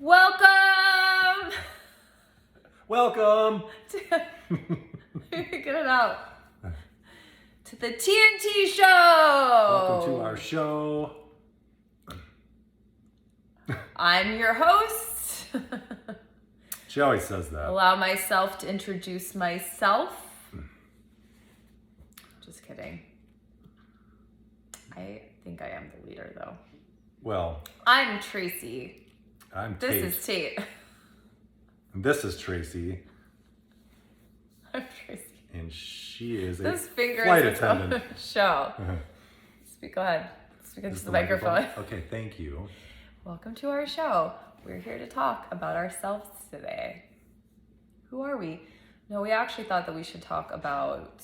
Welcome! Welcome! Get it out. To the TNT show! Welcome to our show. I'm your host. She always says that. Allow myself to introduce myself. Just kidding. I think I am the leader, though. Well, I'm Tracy. I'm Tate. This is Tate. And this is Tracy. I'm Tracy. And she is This a finger flight is its own attendant. show. Go ahead. Speak into the microphone. Okay, thank you. Welcome to our show. We're here to talk about ourselves today. Who are we? No, we actually thought that we should talk about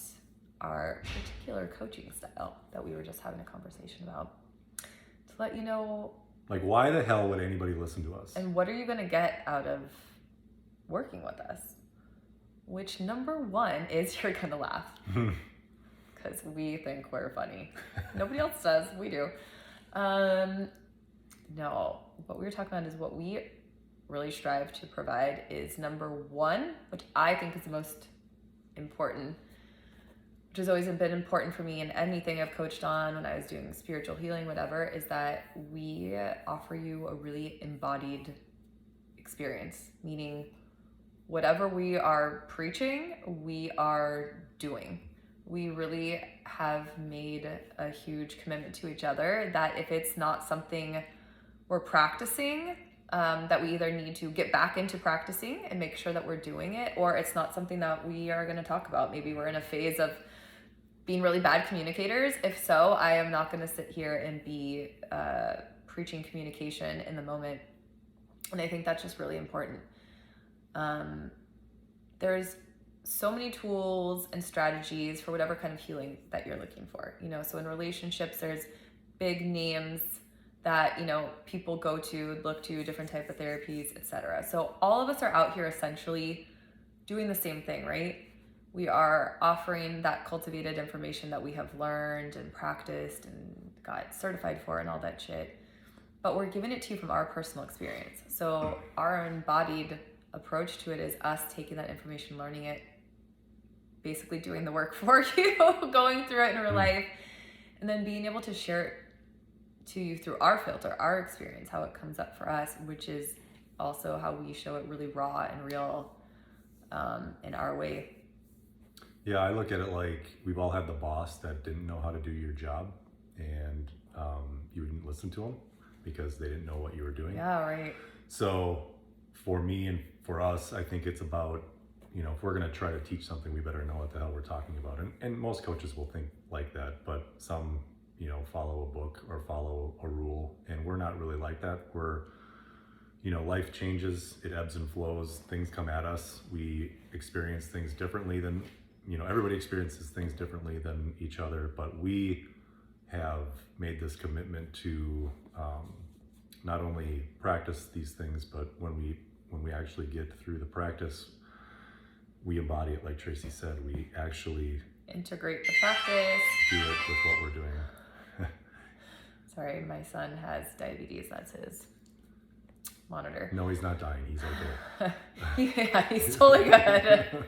our particular coaching style that we were just having a conversation about. To let you know. Like, why the hell would anybody listen to us? And what are you going to get out of working with us? Which, number one, is you're going to laugh. Because we think we're funny. Nobody else does. We do. No, what we were talking about is what we really strive to provide is number one, which I think is the most important, which has always been important for me in anything I've coached on when I was doing spiritual healing, whatever, is that we offer you a really embodied experience, meaning whatever we are preaching, we are doing. We really have made a huge commitment to each other that if it's not something we're practicing, that we either need to get back into practicing and make sure that we're doing it, or it's not something that we are going to talk about. Maybe we're in a phase of being really bad communicators. If so, I am not going to sit here and be preaching communication in the moment. And I think that's just really important. There's so many tools and strategies for whatever kind of healing that you're looking for. So in relationships, there's big names that, people go to, look to, different type of therapies, etc. So all of us are out here essentially doing the same thing, right? We are offering that cultivated information that we have learned and practiced and got certified for and all that shit. But we're giving it to you from our personal experience. So our embodied approach to it is us taking that information, learning it, basically doing the work for you, going through it in real life, and then being able to share it to you through our filter, our experience, how it comes up for us, which is also how we show it really raw and real in our way. Yeah, I look at it like we've all had the boss that didn't know how to do your job, and you didn't listen to them because they didn't know what you were doing. Yeah, right. So for me and for us, I think it's about, if we're going to try to teach something, we better know what the hell we're talking about. And most coaches will think like that, but some, follow a book or follow a rule. And we're not really like that. We're, life changes, it ebbs and flows, things come at us. We experience things differently than, everybody experiences things differently than each other, but we have made this commitment to not only practice these things, but when we actually get through the practice, we embody it. Like Tracy said, we actually integrate the practice, do it with what we're doing. Sorry, my son has diabetes. That's his monitor. No, he's not dying. He's okay. Yeah, he's totally good.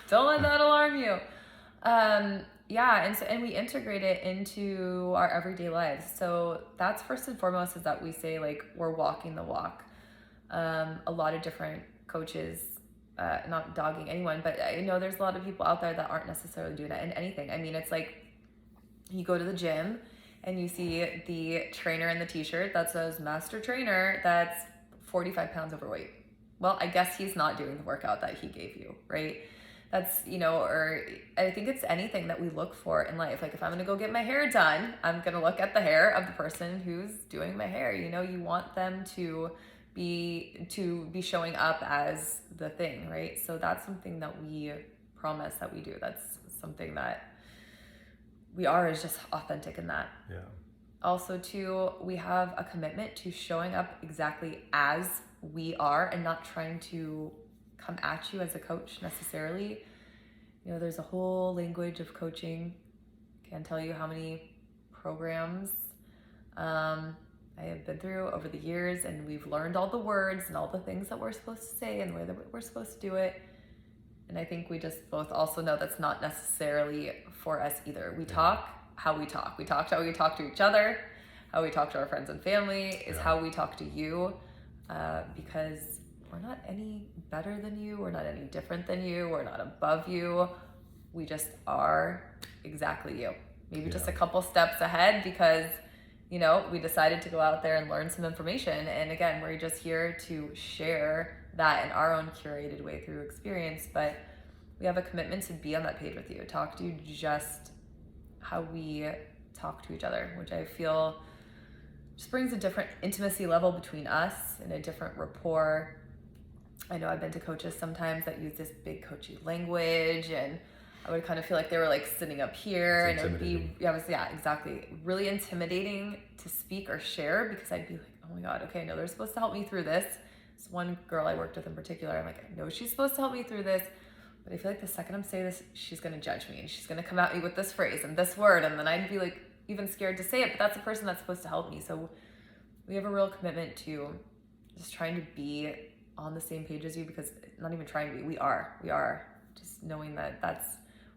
Don't let that alarm you. And we integrate it into our everyday lives. So that's first and foremost, is that we say, like, we're walking the walk. A lot of different coaches, not dogging anyone, but I know there's a lot of people out there that aren't necessarily doing that in anything. I mean, it's like you go to the gym and you see the trainer in the t-shirt that says master trainer that's 45 pounds overweight. Well, I guess he's not doing the workout that he gave you, right? That's, or I think it's anything that we look for in life. Like if I'm going to go get my hair done, I'm going to look at the hair of the person who's doing my hair. You want them to be showing up as the thing, right? So that's something that we promise that we do. That's something that we are, is just authentic in that. Yeah. Also, too, we have a commitment to showing up exactly as we are and not trying to come at you as a coach necessarily. There's a whole language of coaching. Can't tell you how many programs I have been through over the years, and we've learned all the words and all the things that we're supposed to say and the way that we're supposed to do it. And I think we just both also know that's not necessarily for us either. We talk how we talk. We talk how we talk to each other, how we talk to our friends and family is how we talk to you, because we're not any better than you. We're not any different than you. We're not above you. We just are exactly you. Maybe just a couple steps ahead because, you know, we decided to go out there and learn some information. And again, we're just here to share that in our own curated way through experience. But we have a commitment to be on that page with you, talk to you just how we talk to each other, which I feel just brings a different intimacy level between us and a different rapport. I know I've been to coaches sometimes that use this big coachy language, and I would kind of feel like they were like sitting up here, and it would be, exactly, really intimidating to speak or share, because I'd be like, oh my God, okay, I know they're supposed to help me through this. This one girl I worked with in particular, I'm like, I know she's supposed to help me through this, but I feel like the second I'm saying this, she's gonna judge me, and she's gonna come at me with this phrase and this word, and then I'd be like even scared to say it, but that's the person that's supposed to help me. So we have a real commitment to just trying to be on the same page as you, because not even trying to be, we are just knowing that that's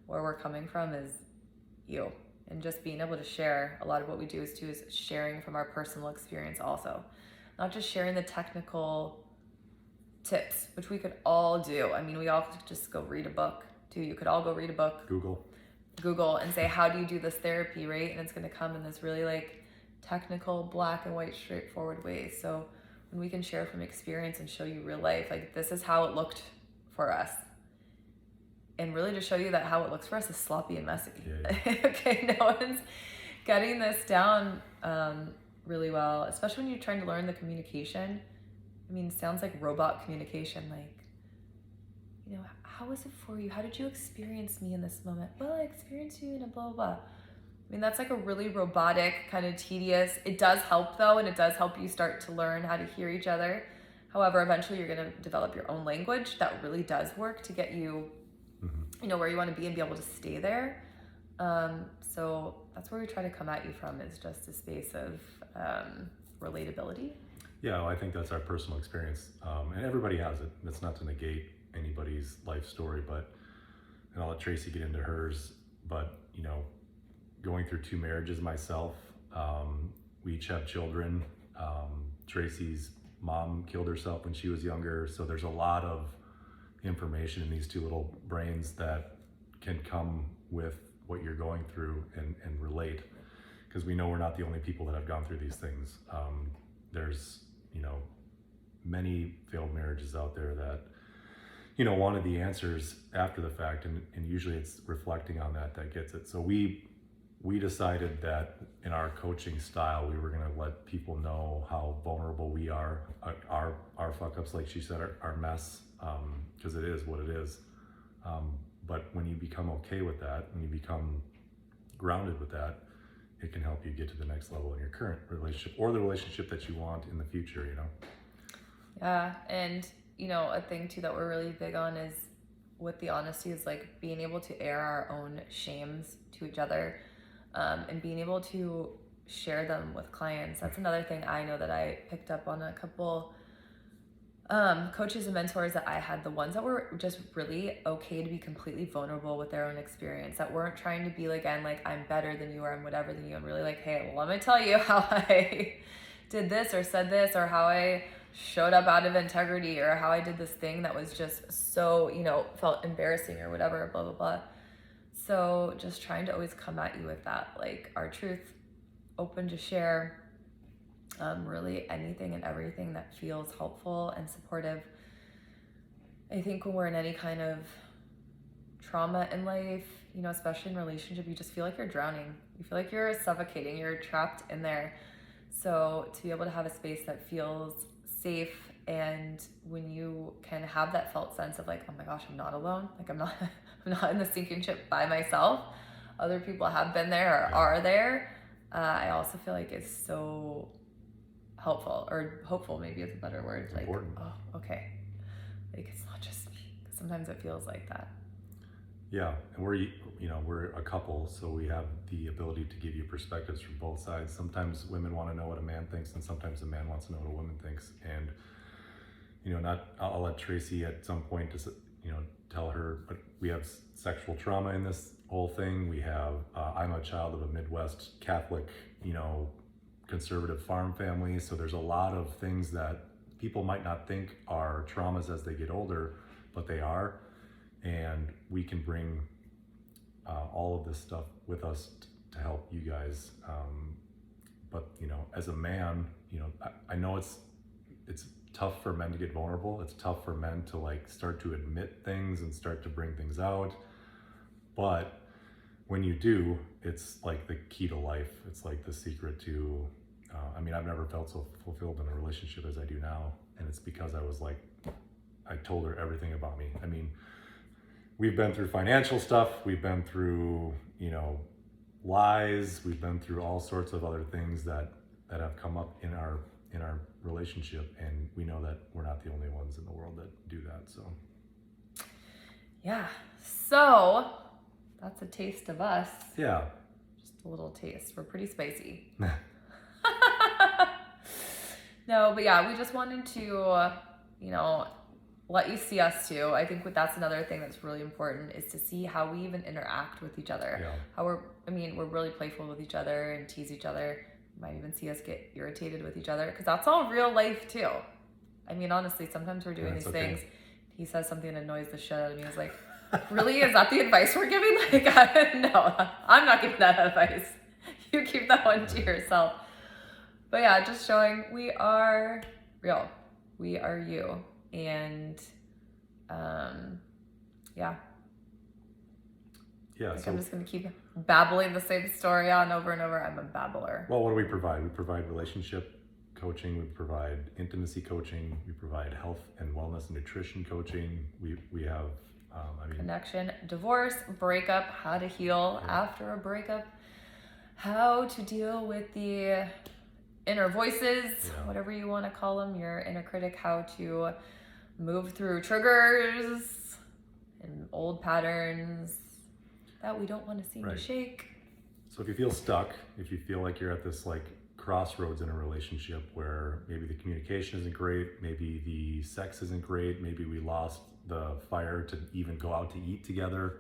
where we're coming from is you, and just being able to share. A lot of what we do is sharing from our personal experience also, not just sharing the technical tips, which we could all do. I mean, we all could just go read a book too. You could all go read a book, Google and say, how do you do this therapy, right? And it's going to come in this really like technical, black and white, straightforward way. So when we can share from experience and show you real life, like this is how it looked for us, and really to show you that how it looks for us is sloppy and messy. Okay, no one's getting this down really well, especially when you're trying to learn the communication. I mean, it sounds like robot communication, like, you know, how was it for you? How did you experience me in this moment? Well, I experienced you in a blah, blah, blah. I mean, that's like a really robotic, kind of tedious. It does help though, and it does help you start to learn how to hear each other. However, eventually you're gonna develop your own language that really does work to get you, you know, where you want to be and be able to stay there. So that's where we try to come at you from, is just a space of relatability. Yeah, well, I think that's our personal experience, and everybody has it. That's not to negate anybody's life story, but, and I'll let Tracy get into hers, but, you know, going through 2 marriages myself, we each have children. Tracy's mom killed herself when she was younger, so there's a lot of information in these 2 little brains that can come with what you're going through and relate, because we know we're not the only people that have gone through these things. There's, you know, many failed marriages out there that, you know, wanted the answers after the fact, and usually it's reflecting on that gets it. So we decided that in our coaching style, we were gonna let people know how vulnerable we are, our fuck ups, like she said, our mess, because it is what it is. But when you become okay with that, when you become grounded with that, it can help you get to the next level in your current relationship, or the relationship that you want in the future, you know? Yeah, and you know, a thing too that we're really big on is with the honesty is like being able to air our own shames to each other, and being able to share them with clients. That's another thing I know that I picked up on a couple coaches and mentors that I had, the ones that were just really okay to be completely vulnerable with their own experience, that weren't trying to be like, I'm better than you, or I'm whatever than you. I'm really like, hey, well, let me tell you how I did this or said this, or how I showed up out of integrity, or how I did this thing that was just so, you know, felt embarrassing or whatever, blah, blah, blah. So just trying to always come at you with that, like our truth, open to share, really anything and everything that feels helpful and supportive. I think when we're in any kind of trauma in life, you know, especially in relationship, you just feel like you're drowning. You feel like you're suffocating, you're trapped in there. So to be able to have a space that feels safe, and when you can have that felt sense of like, oh my gosh, I'm not alone. Like I'm not in the sinking ship by myself. Other people have been there or are there. I also feel like it's so helpful, or hopeful maybe is a better word. Important. Like, oh, okay. Like it's not just me. Sometimes it feels like that. Yeah, and we're a couple, so we have the ability to give you perspectives from both sides. Sometimes women want to know what a man thinks, and sometimes a man wants to know what a woman thinks. And I'll let Tracy at some point just tell her, but we have sexual trauma in this whole thing. We have I'm a child of a Midwest Catholic, conservative farm family, so there's a lot of things that people might not think are traumas as they get older, but they are. And we can bring all of this stuff with us to help you guys. But as a man, I know it's tough for men to get vulnerable. It's tough for men to start to admit things and start to bring things out. But when you do, it's like the key to life. It's like the secret to. I've never felt so fulfilled in a relationship as I do now, and it's because I told her everything about me. We've been through financial stuff, we've been through, lies, we've been through all sorts of other things that have come up in our relationship, and we know that we're not the only ones in the world that do that. So yeah, so that's a taste of us. Yeah, just a little taste. We're pretty spicy. No, but yeah, we just wanted to let you see us too. I think that's another thing that's really important, is to see how we even interact with each other. Yeah. How we're really playful with each other and tease each other. You might even see us get irritated with each other, because that's all real life too. Honestly, sometimes we're doing these things. He says something that annoys the shit out of me. I was like, really? Is that the advice we're giving? No, I'm not giving that advice. You keep that one to yourself. But yeah, just showing we are real. We are you. And yeah, so I'm just gonna keep babbling the same story on over and over. I'm a babbler. Well, what do we provide? We provide relationship coaching, we provide intimacy coaching, we provide health and wellness and nutrition coaching. We have connection, divorce, breakup, how to heal after a breakup, how to deal with the inner voices, whatever you want to call them, your inner critic, how to move through triggers and old patterns that we don't want to seem to shake. So if you feel stuck, if you feel like you're at this crossroads in a relationship where maybe the communication isn't great, maybe the sex isn't great, maybe we lost the fire to even go out to eat together.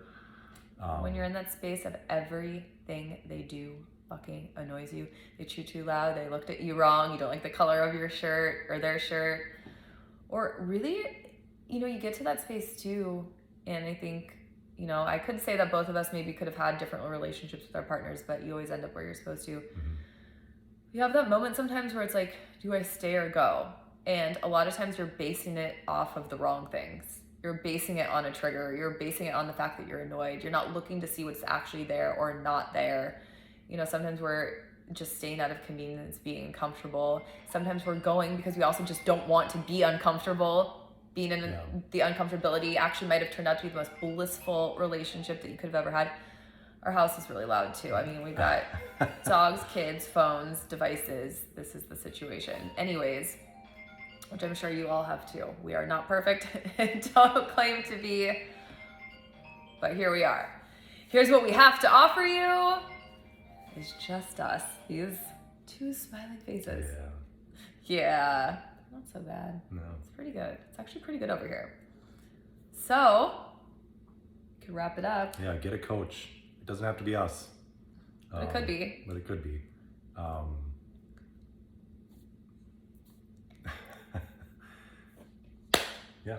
When you're in that space of everything they do fucking annoys you, they chew too loud, they looked at you wrong, you don't like the color of your shirt or their shirt, or really, you get to that space too. And I think, I could say that both of us maybe could have had different relationships with our partners, but you always end up where you're supposed to. Mm-hmm. You have that moment sometimes where it's like, do I stay or go? And a lot of times you're basing it off of the wrong things. You're basing it on a trigger. You're basing it on the fact that you're annoyed. You're not looking to see what's actually there or not there. Sometimes we're just staying out of convenience, being comfortable. Sometimes we're going because we also just don't want to be uncomfortable. Being in the uncomfortability actually might have turned out to be the most blissful relationship that you could have ever had. Our house is really loud too. We've got dogs, kids, phones, devices. This is the situation. Anyways, which I'm sure you all have too. We are not perfect and don't claim to be, but here we are. Here's what we have to offer you. It's just us. These two smiling faces. Yeah. Not so bad. No. It's pretty good. It's actually pretty good over here. So, we can wrap it up. Yeah, get a coach. It doesn't have to be us. But it could be. But it could be. Yeah.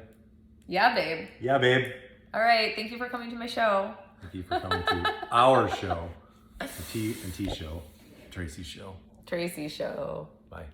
Yeah, babe. Yeah, babe. All right. Thank you for coming to my show. Thank you for coming to our show. The T and T show. Tracy's show. Tracy's show. Bye.